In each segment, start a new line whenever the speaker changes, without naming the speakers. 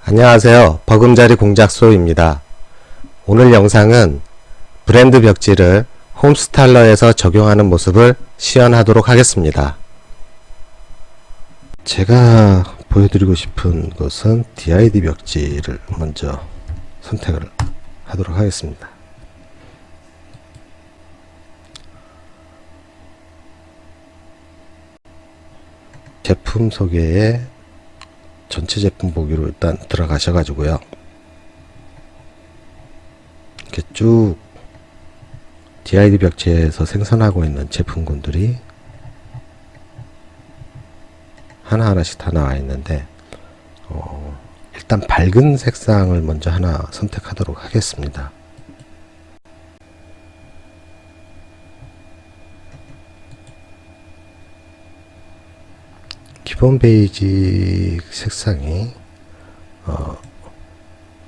안녕하세요. 버금자리 공작소입니다. 오늘 영상은 브랜드 벽지를 홈스탈러에서 적용하는 모습을 시연하도록 하겠습니다. 제가 보여드리고 싶은 것은 DID 벽지를 먼저 선택을 하도록 하겠습니다. 제품 소개에 전체 제품 보기로 일단 들어가셔가지고요. 이렇게 쭉 DID 벽지에서 생산하고 있는 제품군들이 하나하나씩 다 나와 있는데, 일단 밝은 색상을 먼저 하나 선택하도록 하겠습니다. 기본 베이지 색상이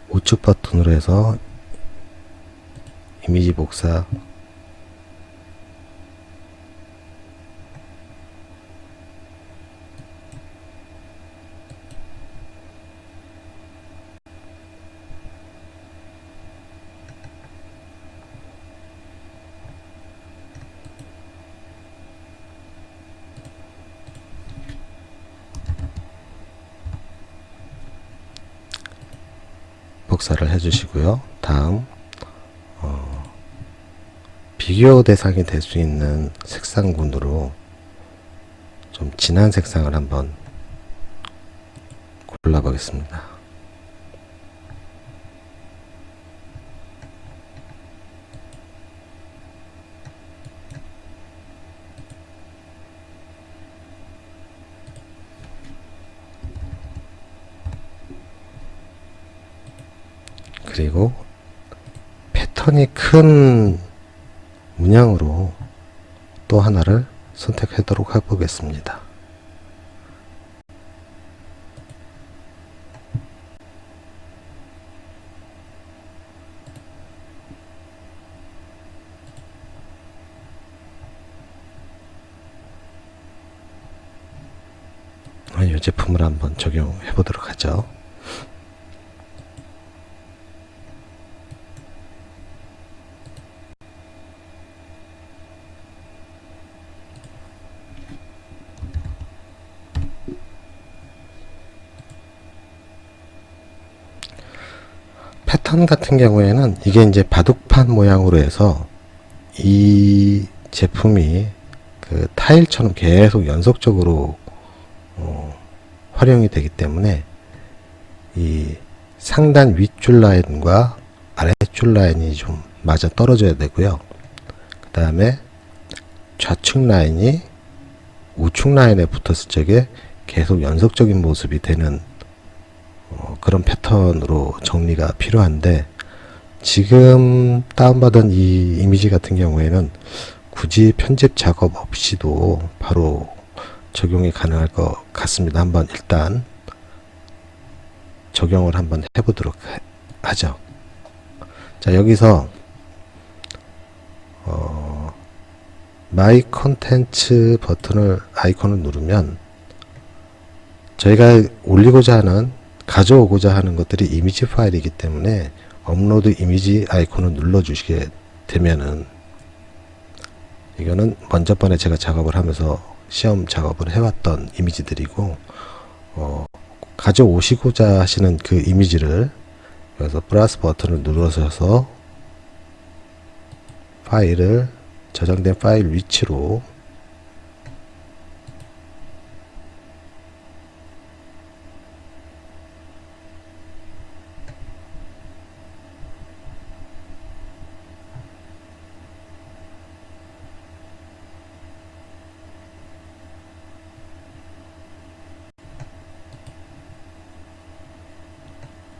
우측 버튼으로 해서 이미지 복사, 복사를 해주시고요. 다음 비교 대상이 될 수 있는 색상군으로 좀 진한 색상을 한번 골라 보겠습니다. 그리고 패턴이 큰 문양으로 또 하나를 선택하도록 해보겠습니다. 이 제품을 한번 적용해 보도록 하죠. 패턴 같은 경우에는 이게 이제 바둑판 모양으로 해서 이 제품이 그 타일처럼 계속 연속적으로 활용이 되기 때문에 이 상단 윗줄 라인과 아래줄 라인이 좀 맞아 떨어져야 되고요. 그 다음에 좌측 라인이 우측 라인에 붙었을 적에 계속 연속적인 모습이 되는 그런 패턴으로 정리가 필요한데, 지금 다운받은 이 이미지 같은 경우에는 굳이 편집 작업 없이도 바로 적용이 가능할 것 같습니다. 한번 일단 적용을 한번 해보도록 하죠. 자, 여기서 마이 컨텐츠 버튼을 아이콘을 누르면 저희가 올리고자 하는, 가져오고자 하는 것들이 이미지 파일이기 때문에 업로드 이미지 아이콘을 눌러 주시게 되면은, 이거는 먼저 번에 제가 작업을 하면서 시험 작업을 해왔던 이미지들이고, 가져오시고자 하시는 그 이미지를 여기서 플러스 버튼을 눌러서 파일을, 저장된 파일 위치로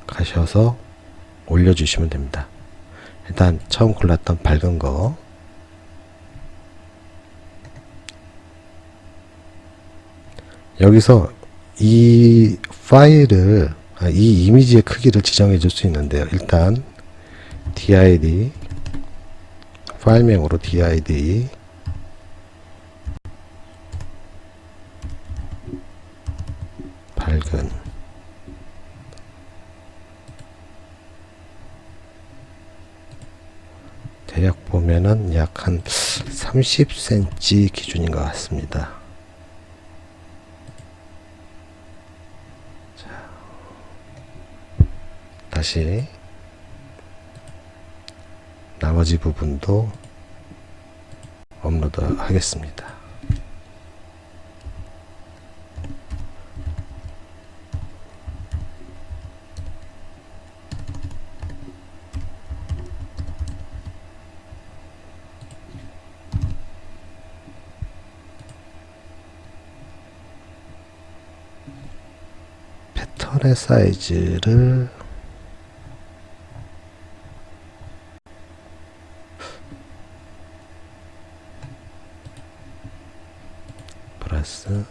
가셔서 올려주시면 됩니다. 일단 처음 골랐던 밝은 거, 여기서 이 파일을, 이 이미지의 크기를 지정해 줄 수 있는데요. 일단 DID, 파일명으로 DID 밝은 대략 보면은 약 한 30cm 기준인 것 같습니다. 자, 다시 나머지 부분도 업로드 하겠습니다. 패턴의 사이즈를 플러스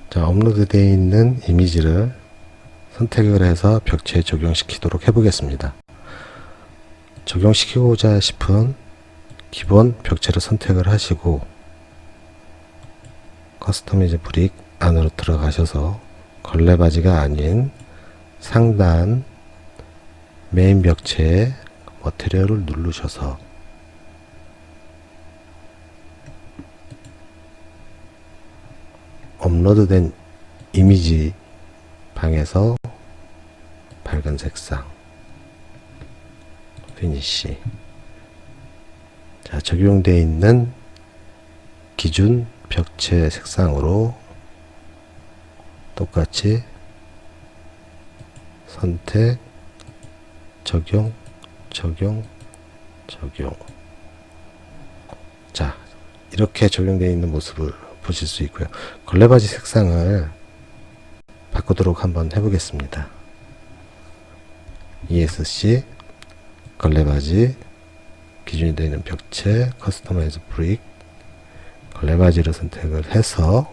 자, 업로드되어 있는 이미지를 선택을 해서 벽체에 적용시키도록 해보겠습니다. 적용시키고자 싶은 기본 벽체를 선택을 하시고 커스터마이즈 브릭 안으로 들어가셔서 걸레바지가 아닌 상단 메인 벽체에 머티리얼을 누르셔서 업로드된 이미지 방에서 밝은 색상 피니시. 자, 적용되어 있는 기준 벽체 색상으로 똑같이 선택, 적용, 적용, 적용. 자, 이렇게 적용되어 있는 모습을 보실 수 있고요. 걸레바지 색상을 바꾸도록 한번 해보겠습니다. ESC 걸레바지 기준이 되어 있는 벽체 커스터마이즈 브릭 걸레바지를 선택을 해서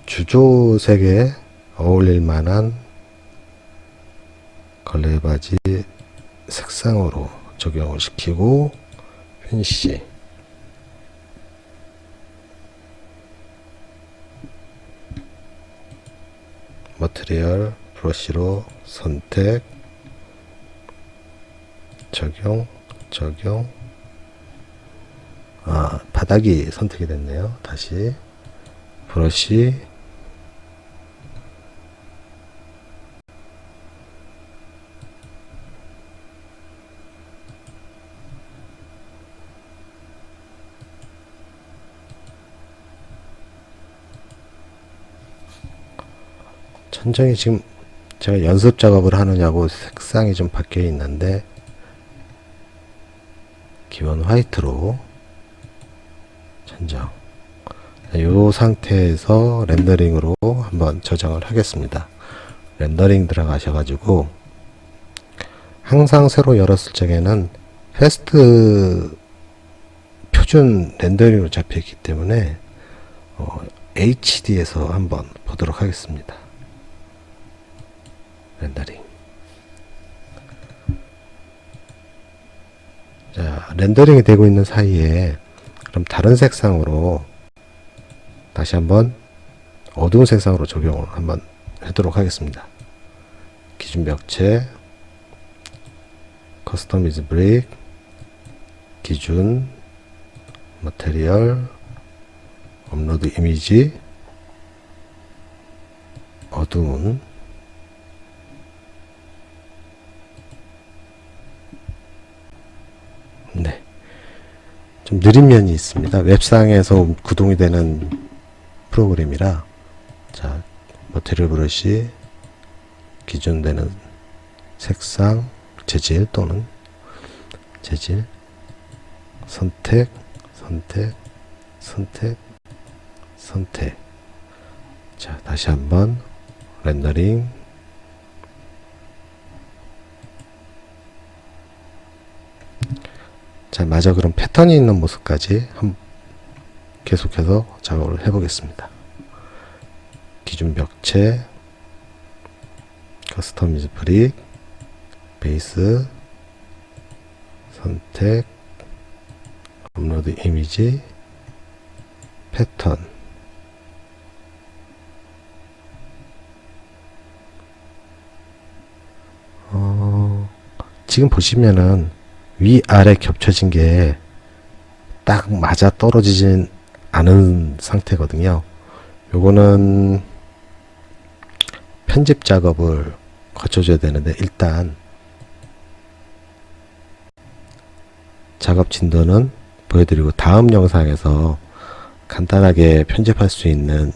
주조색에 어울릴 만한 걸레바지 색상으로 적용을 시키고 피니시. 머티리얼 브러쉬로 선택, 적용, 적용. 바닥이 선택이 됐네요. 다시 브러쉬, 천정이 지금 제가 연습 작업을 하느냐고 색상이 좀 바뀌어 있는데 기본 화이트로 천정. 이 상태에서 렌더링으로 한번 저장을 하겠습니다. 렌더링 들어가셔가지고 항상 새로 열었을 적에는 패스트 표준 렌더링으로 잡혀 있기 때문에 HD에서 한번 보도록 하겠습니다. 렌더링. 자, 렌더링이 되고 있는 사이에 그럼 다른 색상으로 다시 한번 어두운 색상으로 적용을 한번 하도록 하겠습니다. 기준 벽체 커스터마이즈 브릭 기준 머티리얼 업로드 이미지 어두운. 네, 좀 느린 면이 있습니다. 웹상에서 구동이 되는 프로그램이라. 자, 머티리얼 브러쉬 기준되는 색상 재질 또는 재질 선택, 선택, 선택, 선택. 자, 다시 한번 렌더링. 자, 마저 그럼 패턴이 있는 모습까지 계속해서 작업을 해 보겠습니다. 기준 벽체, 커스터미즈 브릭, 베이스, 선택, 업로드 이미지, 패턴, 지금 보시면은 위아래 겹쳐진 게 딱 맞아 떨어지진 않은 상태거든요. 요거는 편집 작업을 거쳐줘야 되는데, 일단 작업 진도는 보여드리고 다음 영상에서 간단하게 편집할 수 있는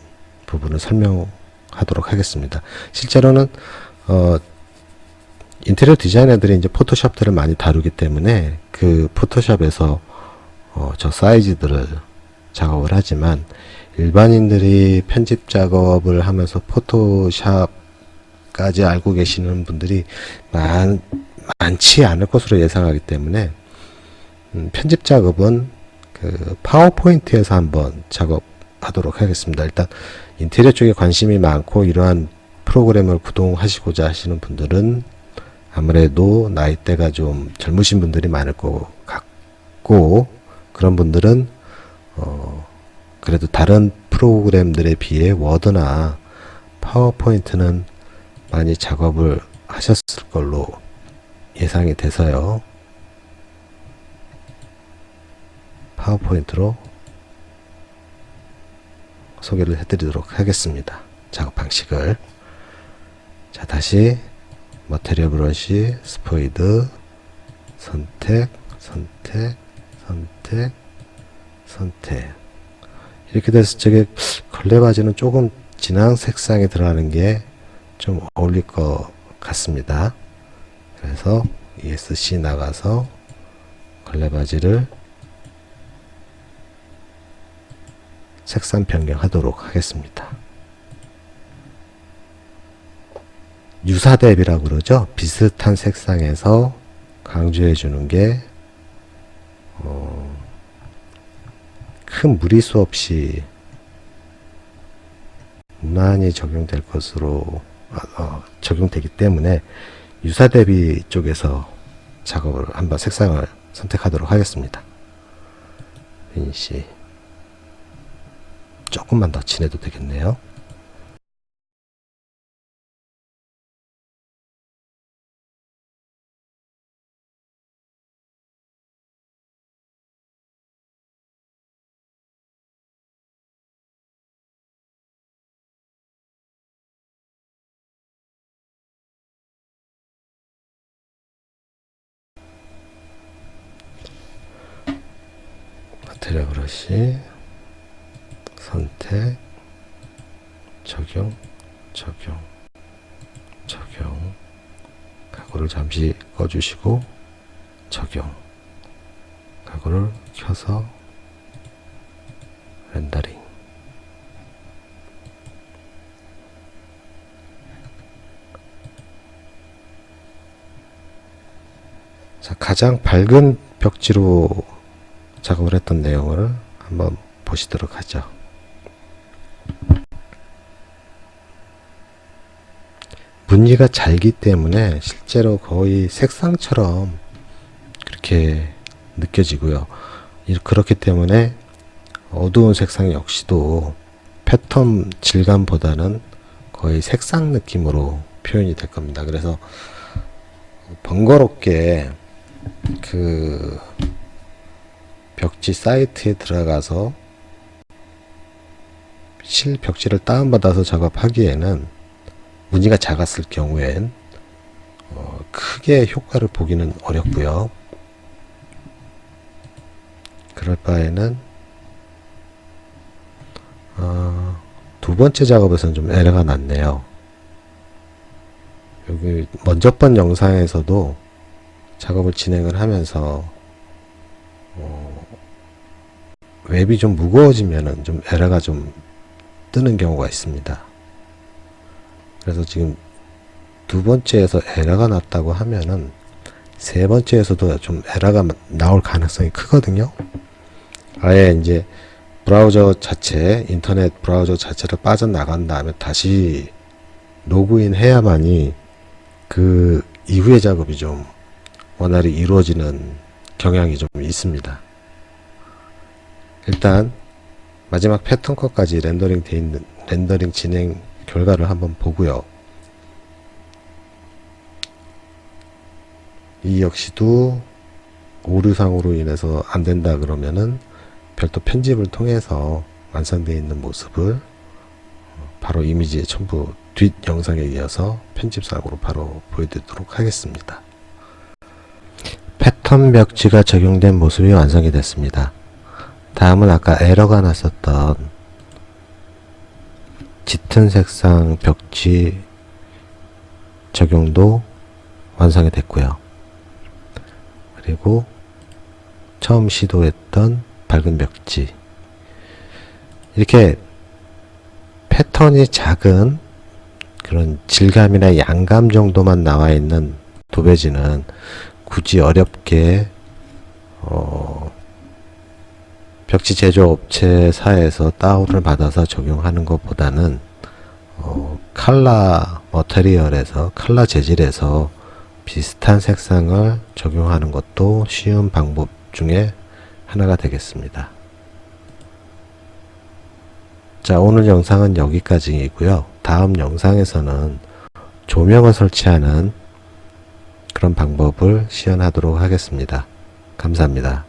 부분을 설명하도록 하겠습니다. 실제로는 인테리어 디자이너들이 이제 포토샵들을 많이 다루기 때문에 그 포토샵에서 저 사이즈들을 작업을 하지만, 일반인들이 편집 작업을 하면서 포토샵까지 알고 계시는 분들이 많지 않을 것으로 예상하기 때문에 편집 작업은 그 파워포인트에서 한번 작업하도록 하겠습니다. 일단 인테리어 쪽에 관심이 많고 이러한 프로그램을 구동하시고자 하시는 분들은 아무래도 나이대가 좀 젊으신 분들이 많을 것 같고, 그런 분들은 그래도 다른 프로그램들에 비해 워드나 파워포인트는 많이 작업을 하셨을 걸로 예상이 돼서요. 파워포인트로 소개를 해드리도록 하겠습니다. 작업 방식을. 자, 다시 머테리얼 브러쉬, 스포이드, 선택, 선택, 선택, 선택. 이렇게 돼서 저게 걸레 바지는 조금 진한 색상이 들어가는 게 좀 어울릴 것 같습니다. 그래서 ESC 나가서 걸레 바지를 색상 변경하도록 하겠습니다. 유사 대비라고 그러죠. 비슷한 색상에서 강조해 주는 게 큰 무리수 없이 무난히 적용될 것으로 적용되기 때문에 유사 대비 쪽에서 작업을 한번 색상을 선택하도록 하겠습니다. 빈시 조금만 더 칠해도 되겠네요. 머테리얼 브러쉬, 선택, 적용, 적용, 적용. 가구를 잠시 꺼주시고 적용. 가구를 켜서 렌더링. 자, 가장 밝은 벽지로 작업을 했던 내용을 한번 보시도록 하죠. 무늬가 잘기 때문에 실제로 거의 색상처럼 그렇게 느껴지고요. 그렇기 때문에 어두운 색상 역시도 패턴 질감보다는 거의 색상 느낌으로 표현이 될 겁니다. 그래서 번거롭게 그 벽지 사이트에 들어가서 벽지를 다운받아서 작업하기에는 무늬가 작았을 경우엔 크게 효과를 보기는 어렵고요. 그럴 바에는 두 번째 작업에서는 좀 에러가 났네요. 여기 먼저 번 영상에서도 작업을 진행을 하면서 웹이 좀 무거워지면은 좀 에러가 좀 뜨는 경우가 있습니다. 그래서 지금 두 번째에서 에러가 났다고 하면은 세 번째에서도 좀 에러가 나올 가능성이 크거든요. 아예 이제 브라우저 자체, 인터넷 브라우저 자체를 빠져나간 다음에 다시 로그인 해야만이 그 이후의 작업이 좀 원활히 이루어지는 경향이 좀 있습니다. 일단 마지막 패턴 컷까지 렌더링 돼 있는 렌더링 진행 결과를 한번 보고요. 이 역시도 오류상으로 인해서 안 된다 그러면은 별도 편집을 통해서 완성되어 있는 모습을 바로 이미지에 첨부 뒷 영상에 이어서 편집사고로 바로 보여드리도록 하겠습니다. 패턴 벽지가 적용된 모습이 완성이 됐습니다. 다음은 아까 에러가 났었던 짙은 색상 벽지 적용도 완성이 됐고요. 그리고 처음 시도했던 밝은 벽지, 이렇게 패턴이 작은 그런 질감이나 양감 정도만 나와 있는 도배지는 굳이 어렵게 벽지 제조업체사에서 다운을 받아서 적용하는 것보다는 칼라 머터리얼에서, 칼라 재질에서 비슷한 색상을 적용하는 것도 쉬운 방법 중에 하나가 되겠습니다. 자, 오늘 영상은 여기까지이고요. 다음 영상에서는 조명을 설치하는 그런 방법을 시연하도록 하겠습니다. 감사합니다.